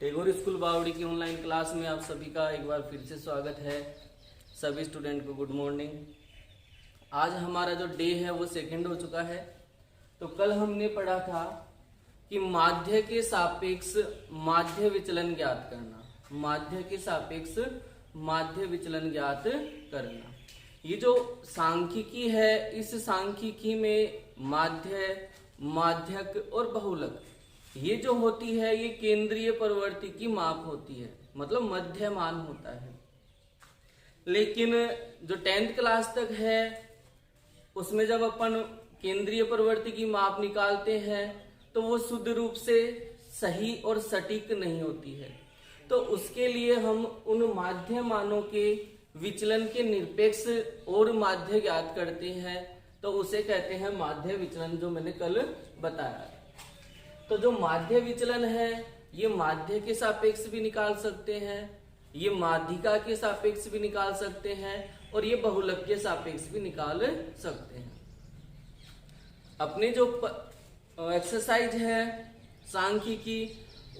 Tagore school बावड़ी की online class में आप सभी का एक बार फिर से स्वागत है। सभी स्टूडेंट को गुड मॉर्निंग। आज हमारा जो डे है वो सेकंड हो चुका है। तो कल हमने पढ़ा था कि माध्य के सापेक्ष माध्य विचलन ज्ञात करना, माध्य के सापेक्ष माध्य विचलन ज्ञात करना। ये जो सांख्यिकी है, इस सांख्यिकी में माध्य, माध्यक और बहुलक ये जो होती है ये केंद्रीय प्रवृत्ति की माप होती है, मतलब मध्य मान होता है। लेकिन जो 10th क्लास तक है उसमें जब अपन केंद्रीय प्रवृत्ति की माप निकालते हैं तो वो शुद्ध रूप से सही और सटीक नहीं होती है। तो उसके लिए हम उन माध्य मानों के विचलन के निरपेक्ष और माध्य ज्ञात करते हैं, तो उसे कहते हैं माध्य विचलन, जो मैंने कल बताया। तो जो माध्य विचलन है ये माध्य के सापेक्ष भी निकाल सकते हैं, ये माध्यिका के सापेक्ष भी निकाल सकते हैं और ये बहुलक के सापेक्ष भी निकाल सकते हैं। अपने जो एक्सरसाइज है सांख्यिकी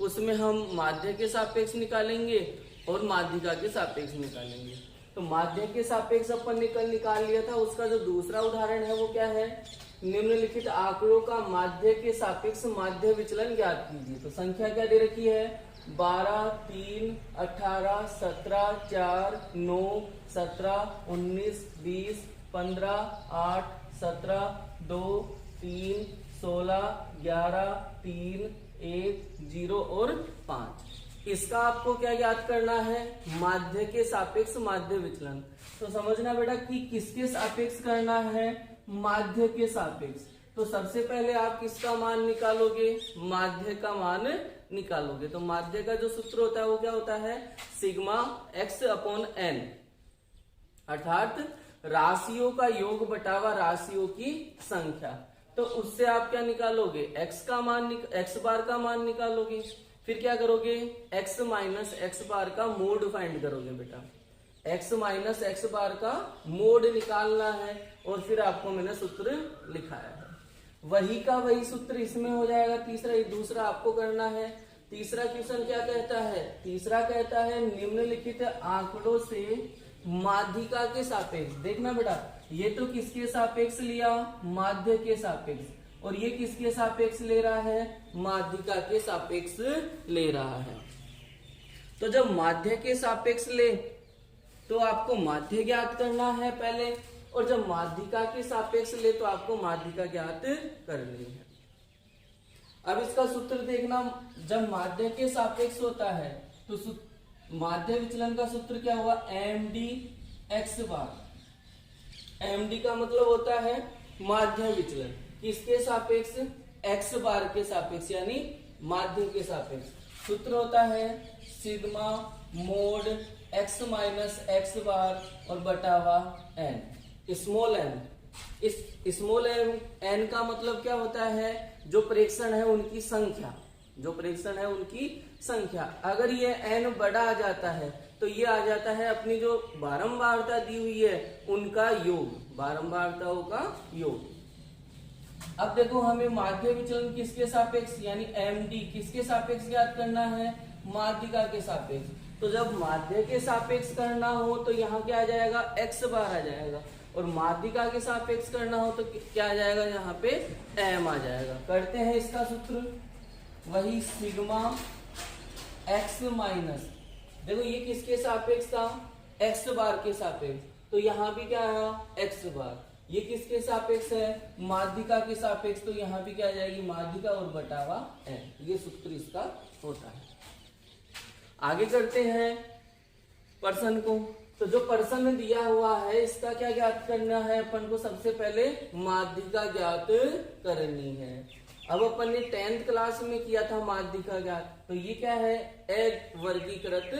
उसमें हम माध्य के सापेक्ष निकालेंगे और माध्यिका के सापेक्ष निकालेंगे। तो माध्य के सापेक्ष अपन ने कल निकाल लिया था। उसका जो दूसरा उदाहरण है वो क्या है, निम्नलिखित आंकड़ों का माध्य के सापेक्ष माध्य विचलन ज्ञात कीजिए। तो संख्या क्या दे रखी है, 12, 3, 18, 17, 4, 9, 17, 19, 20, 15, 8, 17, 2, 3, 16, 11, 3, 1, 0 और 5। इसका आपको क्या ज्ञात करना है, माध्य के सापेक्ष माध्य विचलन। तो समझना बेटा कि किसके सापेक्ष करना है, माध्य के सापेक्ष। तो सबसे पहले आप किसका मान निकालोगे, माध्य का मान निकालोगे। तो माध्य का जो सूत्र होता है वो क्या होता है, सिग्मा x अपॉन n, अर्थात राशियों का योग बटावा राशियों की संख्या। तो उससे आप क्या निकालोगे, x बार का मान निकालोगे। फिर क्या करोगे, x माइनस एक्स बार का मोड फाइंड करोगे बेटा। x माइनस एक्स बार का मोड निकालना है और फिर आपको मैंने सूत्र लिखाया है। वही का वही सूत्र इसमें हो जाएगा। दूसरा आपको करना है। तीसरा क्वेश्चन क्या कहता है, तीसरा कहता है निम्नलिखित आंकड़ों से माध्यिका के सापेक्ष। देखना बेटा, ये तो किसके सापेक्ष लिया, माध्य के सापेक्ष, और ये किसके सापेक्ष ले रहा है, माध्यिका के सापेक्ष ले रहा है। तो जब माध्य के सापेक्ष ले तो आपको माध्य ज्ञात करना है पहले, और जब माध्यिका के सापेक्ष ले तो आपको माध्यिका ज्ञात करनी है। अब इसका सूत्र देखना, जब माध्य के सापेक्ष होता है तो माध्य विचलन का सूत्र क्या हुआ, md x बार। md का मतलब होता है माध्य विचलन, किसके सापेक्ष, x बार के सापेक्ष, यानी माध्य के सापेक्ष। सूत्र होता है sigma mod x minus x bar और बटावा n, स्मॉल n। इस स्मॉल n का मतलब क्या होता है, जो प्रेक्षण है उनकी संख्या, जो प्रेक्षण है उनकी संख्या। अगर ये n बड़ा आ जाता है तो ये आ जाता है अपनी जो बारंबारता दी हुई है उनका योग, बारंबारताओं का योग। अब देखो हमें माध्य विचलन किसके सापेक्ष यानी md किसके सापेक्ष ज्ञात करना है, माध्यिका के सापेक्ष। तो जब माध्य के सापेक्ष करना हो तो यहाँ क्या आ जाएगा, x बार आ जाएगा, और माध्यिका के सापेक्ष करना हो तो क्या आ जाएगा, यहाँ पे m आ जाएगा। करते हैं इसका सूत्र, वही सिग्मा x माइनस, देखो ये किसके सापेक्ष था, x बार के सापेक्ष, तो यहाँ भी क्या आया, x बार। ये किसके सापेक्ष है, माध्यिका के सापेक्ष, तो यहाँ भी क्या आ जाएगी, माध्यिका और बटावा n। ये सूत्र इसका होता है। आगे करते हैं पर्सन को। तो जो पर्सन दिया हुआ है इसका क्या ज्ञात करना है, अपन को सबसे पहले माध्यिका ज्ञात करनी है। अब अपन ने 10th क्लास में किया था माध्यिका ज्ञात। तो ये क्या है, अवर्गीकृत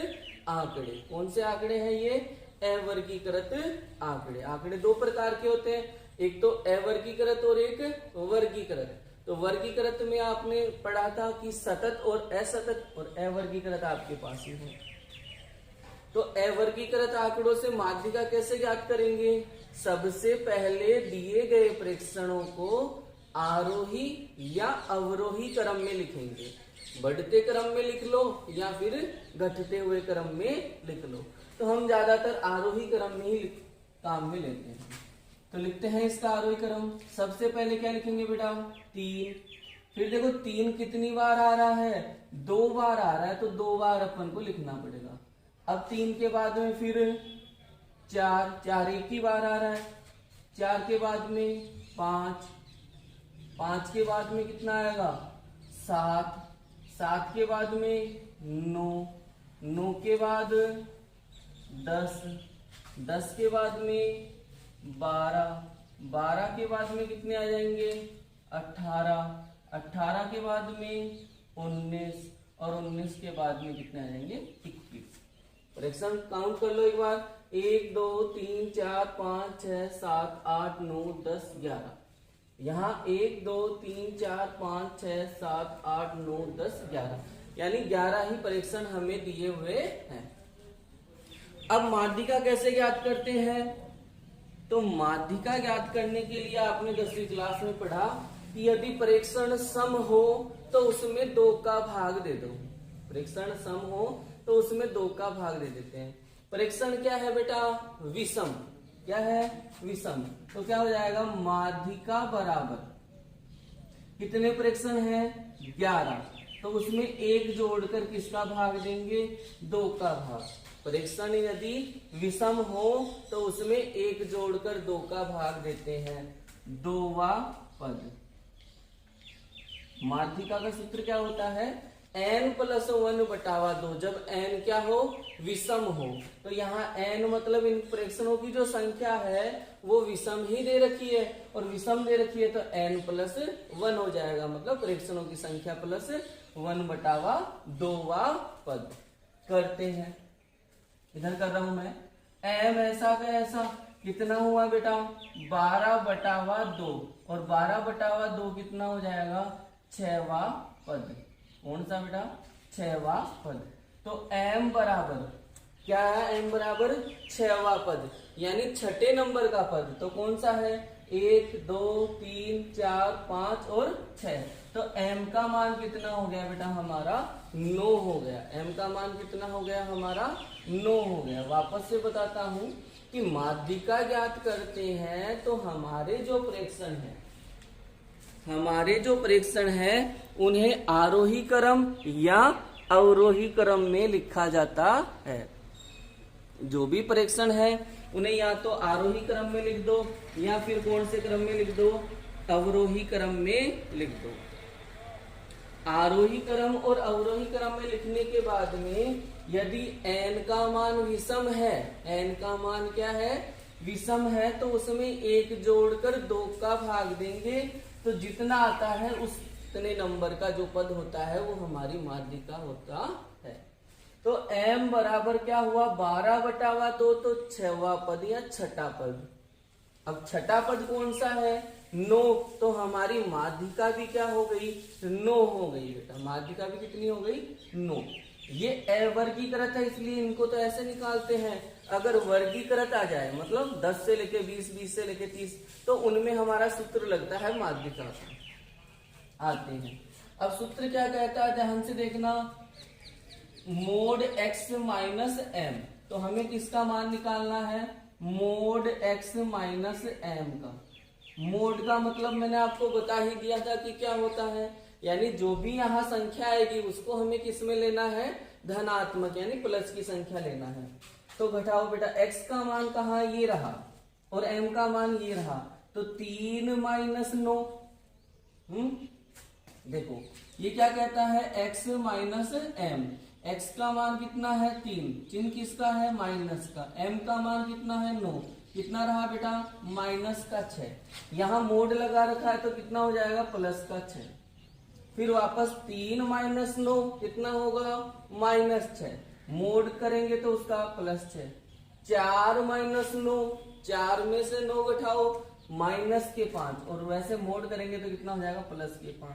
आंकड़े। कौन से आंकड़े हैं ये, अवर्गीकृत आंकड़े। आंकड़े दो प्रकार के होते हैं, एक तो अवर्गीकृत और एक वर्गीकृत। तो वर्गीकृत में आपने पढ़ा था कि सतत और असतत, और अवर्गीकृत आपके पास ही है। तो अवर्गीकृत आंकड़ों से माध्यिका कैसे ज्ञात करेंगे, सबसे पहले दिए गए प्रेक्षणों को आरोही या अवरोही क्रम में लिखेंगे। बढ़ते क्रम में लिख लो या फिर घटते हुए क्रम में लिख लो। तो हम ज्यादातर आरोही क्रम में ही काम में लेते हैं। तो लिखते हैं इसका आरोही क्रम। सबसे पहले क्या लिखेंगे बेटा? 3। फिर देखो 3 कितनी बार आ रहा है? 2 बार आ रहा है, तो 2 बार अपन को लिखना पड़ेगा। अब 3 के बाद में फिर 4, 4 एक ही बार आ रहा है। 4 के बाद में 5, 5 के बाद में कितना आएगा? 7, 7 के बाद में 9, 9 के बाद 10, 10 के बाद में 12, 12 के बाद में कितने आ जाएंगे? 18, 18 के बाद में 19 और 19 के बाद में कितने आ जाएंगे? 21। फ्रैक्शन काउंट कर लो एक बार। 1 2 3 4 5 6 7 8 9 10 11। यहाँ 1 2 3 4 5 6 7 8 9 10 11, यानी 11 ही परीक्षण हमें दिए हुए हैं। अब माध्यिका कैसे ज्ञात करते हैं? तो माध्यिका ज्ञात करने के लिए आपने 10वीं क्लास में पढ़ा कि यदि परीक्षण सम हो तो उसमें 2 का भाग दे दो। परीक्षण सम हो तो उसमें 2 का भाग दे देते हैं। परीक्षण क्या है बेटा? विषम। क्या है? विषम। तो क्या हो जाएगा? माध्यिका बराबर कितने परीक्षण हैं? 11। तो उसमें 1 जोड़कर किसका भाग देंगे? 2 का भाग। परीक्षण यदि विषम हो तो उसमें 1 जोड़कर 2 का भाग देते हैं। 2वां पद। माध्यिका का सूत्र क्या होता है? n+1/2। जब n क्या हो? विषम हो। तो यहाँ n मतलब इन परीक्षणों की जो संख्या है वो विषम ही दे रखी है, और विषम दे रखी है तो n+1 हो जाएगा, मतलब परीक्षणों की संख्या +1/2वां पद। करते हैं, इधर कर रहा हूं मैं। m ऐसा का ऐसा कितना हुआ बेटा? 12/2, और 12/2 कितना हो जाएगा? 6वां पद। कौन सा बेटा? 6वां पद। तो m बराबर क्या है? m बराबर 6वां पद, यानी 6ठे नंबर का पद। तो कौन सा है? 1 2 3 4 5 और 6। तो m का मान कितना हो गया बेटा? हमारा 9 हो गया। m का मान कितना हो गया? हमारा 9 हो गया। वापस से बताता हूं कि माध्यिका ज्ञात करते हैं तो हमारे जो प्रेक्षण है उन्हें आरोही क्रम या अवरोही क्रम में लिखा जाता है। जो भी प्रेक्षण है उन्हें या तो आरोही क्रम में लिख दो या फिर कौन से क्रम में लिख दो? अवरोही क्रम में लिख दो। आरोही क्रम और अवरोही क्रम में लिखने के बाद में यदि n का मान विषम है, n का मान क्या है? विषम है, तो उसमें 1 जोड़कर 2 का भाग देंगे। तो जितना आता है उतने नंबर का जो पद होता है वो हमारी माध्यिका होता है। तो m बराबर क्या हुआ? 12/2, तो 6वां पद या 6ठा पद। अब 6ठा पद कौन सा है? 9। तो हमारी माध्यिका भी क्या हो गई? 9 हो गई बेटा। माध्यिका भी कितनी हो गई? 9। ये अवर्गीकृत है, इसलिए इनको तो ऐसे निकालते हैं। अगर वर्गीकृत आ जाए, मतलब 10 से लेके 20, 20 से लेके 30, तो उनमें हमारा सूत्र लगता है माध्यिका का। आते हैं, अब सूत्र क्या कहता है? ध्यान से देखना। Mode x minus m। तो हमें किसका मान निकालना है? मोड x माइनस m का। मोड का मतलब मैंने आपको बता ही दिया था कि क्या होता है, यानी जो भी यहाँ संख्या आएगी उसको हमें किस में लेना है? धनात्मक, यानी प्लस की संख्या लेना है। तो घटाओ बेटा, x का मान कहाँ? ये रहा, और m का मान ये रहा। तो 3 - 9। देखो ये क्या कहता है? x minus m। x का मान कितना है? 3। चिन्ह किसका है? माइनस का। m का मान कितना है? 9। कितना रहा बेटा? माइनस का 6। यहाँ मोड लगा रखा है तो कितना हो जाएगा? प्लस का 6। फिर वापस 3 - 9 कितना होगा? -6। मोड करेंगे तो उसका +6। 4 - 9, 4 में से 9 घटाओ, -5। और वैसे मोड करेंगे तो कितना हो जाएगा? +5।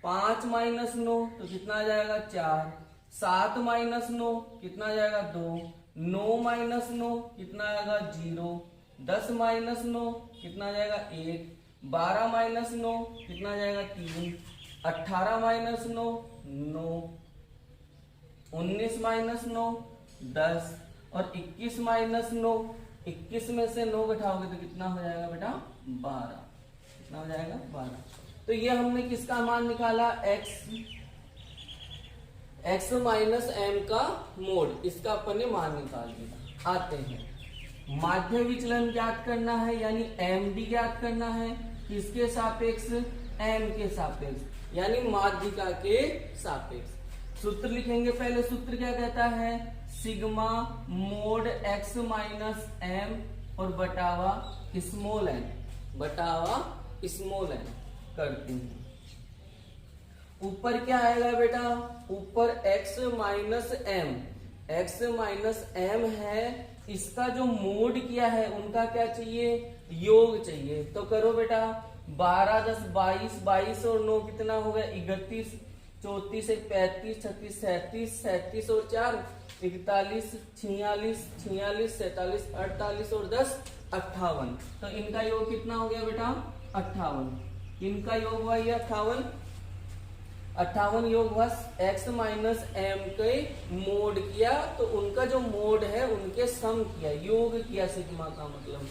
5 - 9 तो कितना आ जाएगा? 4। 7 - 9 कितना आ जाएगा? 2। 9 - 9 कितना आएगा? 0। 10 - 9 कितना आ जाएगा? 1। 12 - 9 कितना आ जाएगा? 3। 18 - 9 9, 19 माइनस 9 10, और 21 माइनस 9, 21 में से 9 घटाओगे तो कितना हो जाएगा बेटा 12, कितना हो जाएगा 12। तो ये हमने किसका मान निकाला, x माइनस m का मोड, इसका अपन ने मान निकाल दिया। आते हैं माध्य विचलन ज्ञात करना है, यानी md ज्ञात करना है, किसके सापेक्ष, m के सापेक्ष, यानी माध्यिका के सापेक्ष। सूत्र लिखेंगे, पहले सूत्र क्या कहता है, sigma mod x minus m और बटावा स्मॉल n, बटावा स्मॉल n करते हैं। ऊपर क्या आएगा बेटा, ऊपर x minus m, x minus m है, इसका जो मोड किया है उनका क्या चाहिए, योग चाहिए। तो करो बेटा, 12 10 22, 22 और 9 कितना हो गया 31, 34 1 35, 36 37, 37 और 4 41, 46, 46, 47, 48 और 10 58। तो इनका योग कितना हो गया बेटा 58। इनका योग हुआ ये 58, 58 योग हुआ x माइनस m के मोड किया, तो उनका जो मोड है उनके सम किया, योग किया सिग्मा का मतलब,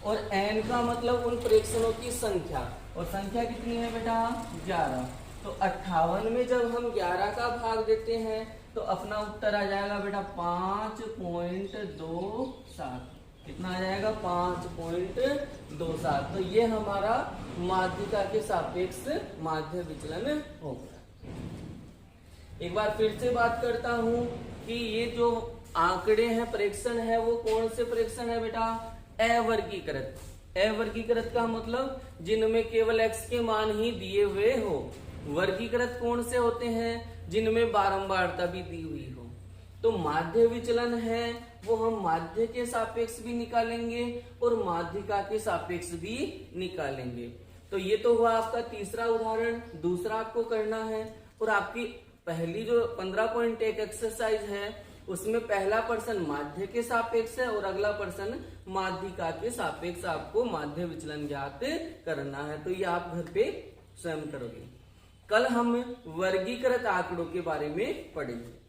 और n का मतलब उन प्रेक्षणों की संख्या, और संख्या कितनी है बेटा 11। तो 58 में जब हम 11 का भाग देते हैं तो अपना उत्तर आ जाएगा बेटा 5.27, कितना आ जाएगा 5.27। तो ये हमारा माध्यिका के सापेक्ष माध्य विचलन होगा। एक बार फिर से बात करता हूं कि ये जो आंकड़े हैं, प्रेक्षण है, वो कौन से प्रेक्षण है बेटा, अवर्गीकृत। अवर्गीकृत का मतलब जिनमें केवल x के मान ही दिए हुए हो। वर्गीकृत कौन से होते हैं, जिनमें बारंबारता भी दी हुई हो। तो माध्य विचलन है वो हम माध्य के सापेक्ष भी निकालेंगे और माध्यिका के सापेक्ष भी निकालेंगे। तो ये तो हुआ आपका तीसरा उदाहरण। दूसरा आपको करना है, और आपकी पहली जो 15.1 एक्सरसाइज है उसमें पहला प्रश्न माध्य के सापेक्ष है और अगला प्रश्न माध्यिका के सापेक्ष आपको माध्य विचलन ज्ञात करना है। तो ये आप घर पे स्वयं करोगे। कल हम वर्गीकृत आंकड़ों के बारे में पढ़ेंगे।